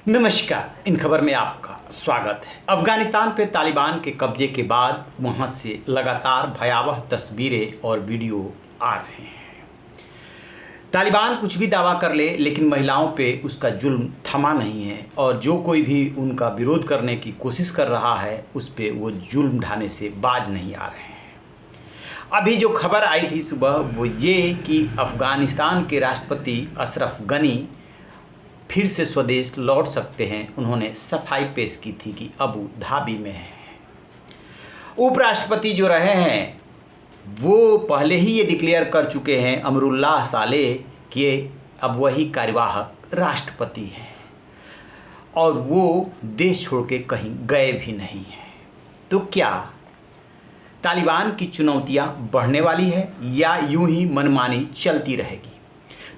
नमस्कार। इन खबर में आपका स्वागत है। अफगानिस्तान पे तालिबान के कब्जे के बाद वहां से लगातार भयावह तस्वीरें और वीडियो आ रहे हैं। तालिबान कुछ भी दावा कर ले, लेकिन महिलाओं पे उसका जुल्म थमा नहीं है और जो कोई भी उनका विरोध करने की कोशिश कर रहा है उस पे वो जुल्म ढाने से बाज नहीं आ रहे हैं। अभी जो खबर आई थी सुबह वो ये कि अफगानिस्तान के राष्ट्रपति अशरफ गनी फिर से स्वदेश लौट सकते हैं। उन्होंने सफाई पेश की थी कि अबू धाबी में है। उपराष्ट्रपति जो रहे हैं वो पहले ही ये डिक्लेयर कर चुके हैं अमरुल्लाह सालेह कि अब वही कार्यवाहक राष्ट्रपति हैं और वो देश छोड़ के कहीं गए भी नहीं हैं। तो क्या तालिबान की चुनौतियां बढ़ने वाली है या यूं ही मनमानी चलती रहेगी?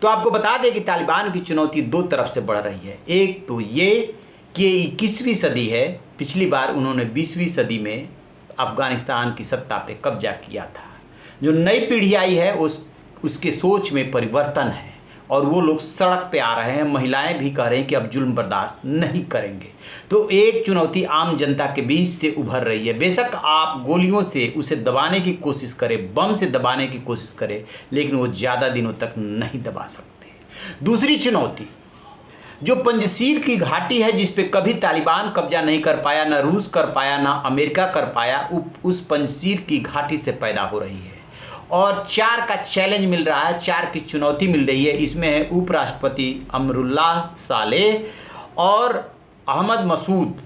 तो आपको बता दें कि तालिबान की चुनौती दो तरफ से बढ़ रही है। एक तो ये कि 21वीं सदी है, पिछली बार उन्होंने 20वीं सदी में अफ़गानिस्तान की सत्ता पे कब्जा किया था। जो नई पीढ़ी आई है उसके सोच में परिवर्तन है और वो लोग सड़क पे आ रहे हैं। महिलाएं भी कह रही हैं कि अब जुल्म बर्दाश्त नहीं करेंगे। तो एक चुनौती आम जनता के बीच से उभर रही है। बेशक आप गोलियों से उसे दबाने की कोशिश करें, बम से दबाने की कोशिश करें, लेकिन वो ज़्यादा दिनों तक नहीं दबा सकते। दूसरी चुनौती जो पंजशीर की घाटी है, जिस पे कभी तालिबान कब्जा नहीं कर पाया, ना रूस कर पाया, ना अमेरिका कर पाया, उस पंजशीर की घाटी से पैदा हो रही है और 4 का चैलेंज मिल रहा है, 4 की चुनौती मिल रही है। इसमें है उपराष्ट्रपति अमरुल्लाह सालेह और अहमद मसूद।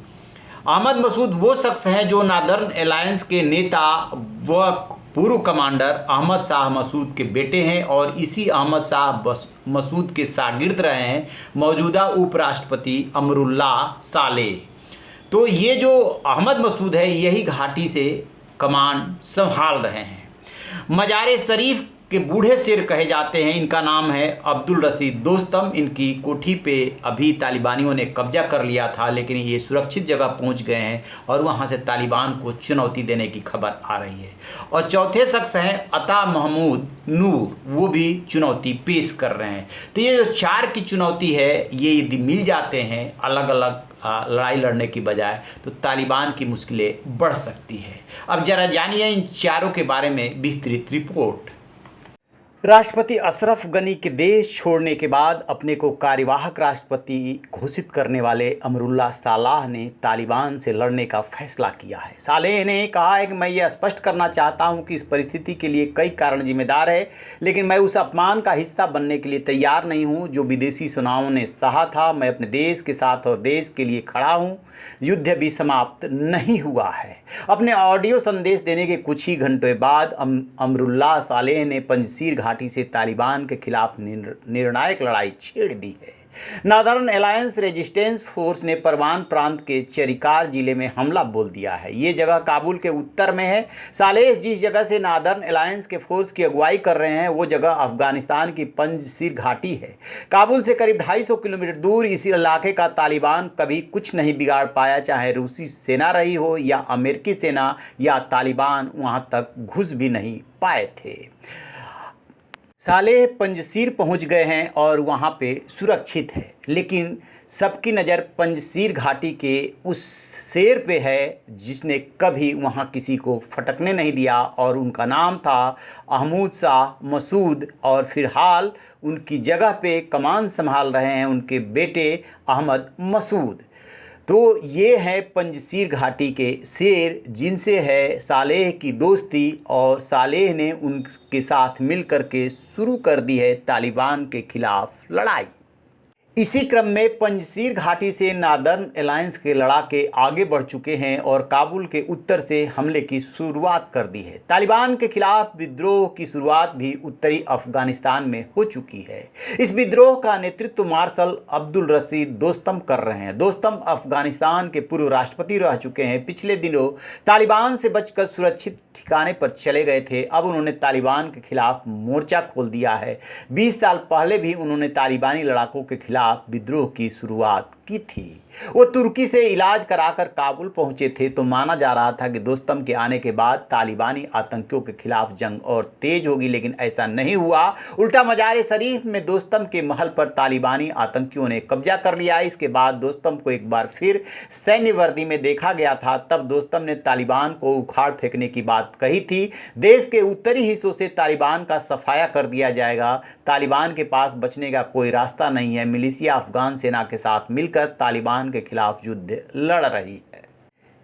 अहमद मसूद वो शख्स हैं जो नादर्न अलायंस के नेता व पूर्व कमांडर अहमद शाह मसूद के बेटे हैं और इसी अहमद शाह मसूद के शागिर्द रहे हैं मौजूदा उपराष्ट्रपति अमरुल्लाह सालेह। तो ये जो अहमद मसूद है यही घाटी से कमान संभाल रहे हैं। मज़ार शरीफ के बूढ़े शेर कहे जाते हैं। इनका नाम है अब्दुल रशीद दोस्तम। इनकी कोठी पे अभी तालिबानियों ने कब्जा कर लिया था, लेकिन ये सुरक्षित जगह पहुंच गए हैं और वहां से तालिबान को चुनौती देने की खबर आ रही है। और चौथे शख्स हैं अता महमूद नूर, वो भी चुनौती पेश कर रहे हैं। तो ये जो 4 की चुनौती है, ये यदि मिल जाते हैं अलग अलग लड़ाई लड़ने की बजाय, तो तालिबान की मुश्किलें बढ़ सकती है। अब जरा जानिए इन 4 के बारे में विस्तृत रिपोर्ट। राष्ट्रपति अशरफ गनी के देश छोड़ने के बाद अपने को कार्यवाहक राष्ट्रपति घोषित करने वाले अमरुल्लाह सालेह ने तालिबान से लड़ने का फैसला किया है। सालेह ने कहा है कि मैं ये स्पष्ट करना चाहता हूं कि इस परिस्थिति के लिए कई कारण जिम्मेदार है, लेकिन मैं उस अपमान का हिस्सा बनने के लिए तैयार नहीं हूं जो विदेशी सेनाओं ने सहा था। मैं अपने देश के साथ और देश के लिए खड़ा हूं। युद्ध भी समाप्त नहीं हुआ है। अपने ऑडियो संदेश देने के कुछ ही घंटे बाद अमरुल्लाह सालेह ने पंजशीर घाटी से तालिबान के खिलाफ निर्णायक लड़ाई छेड़ दी है। नादर्न अलायंस रेजिस्टेंस फोर्स ने परवान प्रांत के चरिकार जिले में हमला बोल दिया है। ये जगह काबुल के उत्तर में है। सालेह जिस जगह से नादर्न अलायंस के फोर्स की अगुवाई कर रहे हैं वो जगह अफगानिस्तान की पंजशीर घाटी है। काबुल से करीब 250 किलोमीटर दूर इस इलाके का तालिबान कभी कुछ नहीं बिगाड़ पाया, चाहे रूसी सेना रही हो या अमेरिकी सेना या तालिबान वहाँ तक घुस भी नहीं पाए थे। सालेह पंजशीर पहुंच गए हैं और वहां पे सुरक्षित है, लेकिन सबकी नज़र पंजशीर घाटी के उस शेर पे है जिसने कभी वहां किसी को फटकने नहीं दिया और उनका नाम था अहमद शाह मसूद और फिलहाल उनकी जगह पे कमान संभाल रहे हैं उनके बेटे अहमद मसूद। तो ये है पंजशीर घाटी के शेर जिनसे है सालेह की दोस्ती और सालेह ने उनके साथ मिल कर के शुरू कर दी है तालिबान के खिलाफ लड़ाई। इसी क्रम में पंजशीर घाटी से नादर्न अलायंस के लड़ाके आगे बढ़ चुके हैं और काबुल के उत्तर से हमले की शुरुआत कर दी है। तालिबान के खिलाफ विद्रोह की शुरुआत भी उत्तरी अफगानिस्तान में हो चुकी है। इस विद्रोह का नेतृत्व मार्शल अब्दुल रशीद दोस्तम कर रहे हैं। दोस्तम अफगानिस्तान के पूर्व राष्ट्रपति रह चुके हैं। पिछले दिनों तालिबान से बचकर सुरक्षित ठिकाने पर चले गए थे। अब उन्होंने तालिबान के खिलाफ मोर्चा खोल दिया है। 20 साल पहले भी उन्होंने तालिबानी लड़ाकों के खिलाफ विद्रोह की शुरुआत तुर्की थी। वो तुर्की से इलाज कराकर काबुल पहुंचे थे। तो माना जा रहा था कि दोस्तम के आने के बाद तालिबानी आतंकियों के खिलाफ जंग और तेज होगी, लेकिन ऐसा नहीं हुआ। उल्टा मजार शरीफ में दोस्तम के महल पर तालिबानी आतंकियों ने कब्जा कर लिया। इसके बाद दोस्तम को एक बार फिर सैन्य वर्दी में देखा गया था। तब दोस्तम ने तालिबान को उखाड़ फेंकने की बात कही थी। देश के उत्तरी हिस्सों से तालिबान का सफाया कर दिया जाएगा। तालिबान के पास बचने का कोई रास्ता नहीं है। मिलिशिया अफगान सेना के साथ मिलकर तालिबान के खिलाफ युद्ध लड़ रही है।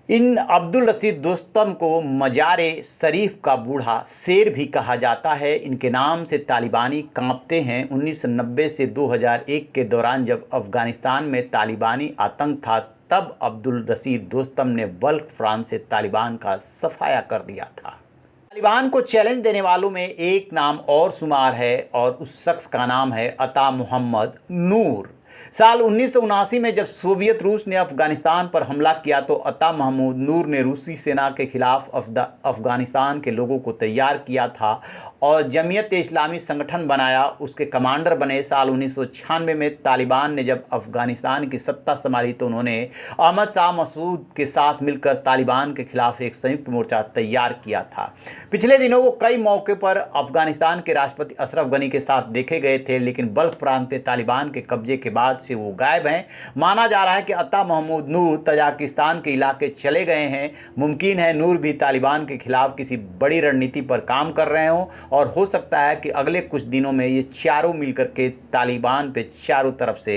इन अब्दुल रशीद दोस्तम को मजार शरीफ का बूढ़ा शेर भी कहा जाता है। इनके नाम से तालिबानी कांपते हैं। 1990 से 2001 के दौरान जब अफगानिस्तान में तालिबानी आतंक था, तब अब्दुल रशीद दोस्तम ने बल्क फ्रांस से तालिबान का सफाया कर दिया था। तालिबान को चैलेंज देने वालों में एक नाम और शुमार है और उस शख्स का नाम है अता मोहम्मद नूर। साल 1979 में जब सोवियत रूस ने अफगानिस्तान पर हमला किया तो अता मोहम्मद नूर ने रूसी सेना के खिलाफ अफगानिस्तान के लोगों को तैयार किया था और जमीयत इस्लामी संगठन बनाया। उसके कमांडर बने। साल 1996 में तालिबान ने जब अफगानिस्तान की सत्ता संभाली तो उन्होंने अहमद शाह मसूद के साथ मिलकर तालिबान के खिलाफ एक संयुक्त मोर्चा तैयार किया था। पिछले दिनों वो कई मौके पर अफगानिस्तान के राष्ट्रपति अशरफ गनी के साथ देखे गए थे, लेकिन बल्ख प्रांत पे तालिबान के कब्जे के बाद से वो गायब हैं। माना जा रहा है कि अता मोहम्मद नूर तजाकिस्तान के इलाके चले गए हैं। मुमकिन है नूर भी तालिबान के खिलाफ किसी बड़ी रणनीति पर काम कर रहे हों और हो सकता है कि अगले कुछ दिनों में ये चारों मिलकर के तालिबान पे चारों तरफ से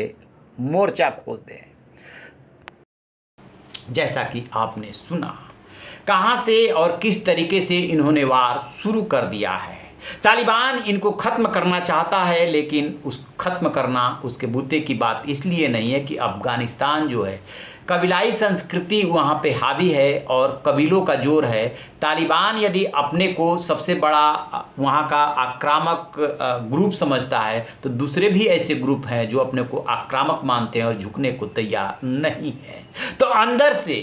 मोर्चा खोल दें। जैसा कि आपने सुना, कहां से और किस तरीके से इन्होंने वार शुरू कर दिया है। तालिबान इनको ख़त्म करना चाहता है, लेकिन उस ख़त्म करना उसके बूते की बात इसलिए नहीं है कि अफ़गानिस्तान जो है कबीलाई संस्कृति वहाँ पे हावी है और कबीलों का जोर है। तालिबान यदि अपने को सबसे बड़ा वहाँ का आक्रामक ग्रुप समझता है तो दूसरे भी ऐसे ग्रुप हैं जो अपने को आक्रामक मानते हैं और झुकने को तैयार नहीं है। तो अंदर से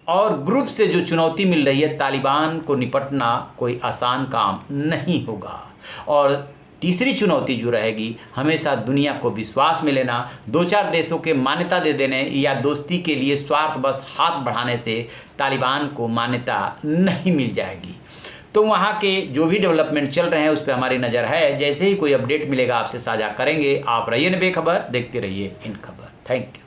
और ग्रुप से जो चुनौती मिल रही है, तालिबान को निपटना कोई आसान काम नहीं होगा। और तीसरी चुनौती जो रहेगी, हमेशा दुनिया को विश्वास में लेना। 2-4 देशों के मान्यता दे देने या दोस्ती के लिए स्वार्थ बस हाथ बढ़ाने से तालिबान को मान्यता नहीं मिल जाएगी। तो वहाँ के जो भी डेवलपमेंट चल रहे हैं उस पर हमारी नज़र है। जैसे ही कोई अपडेट मिलेगा आपसे साझा करेंगे। आप रहिए बेखबर, देखते रहिए इन खबर। Thank you.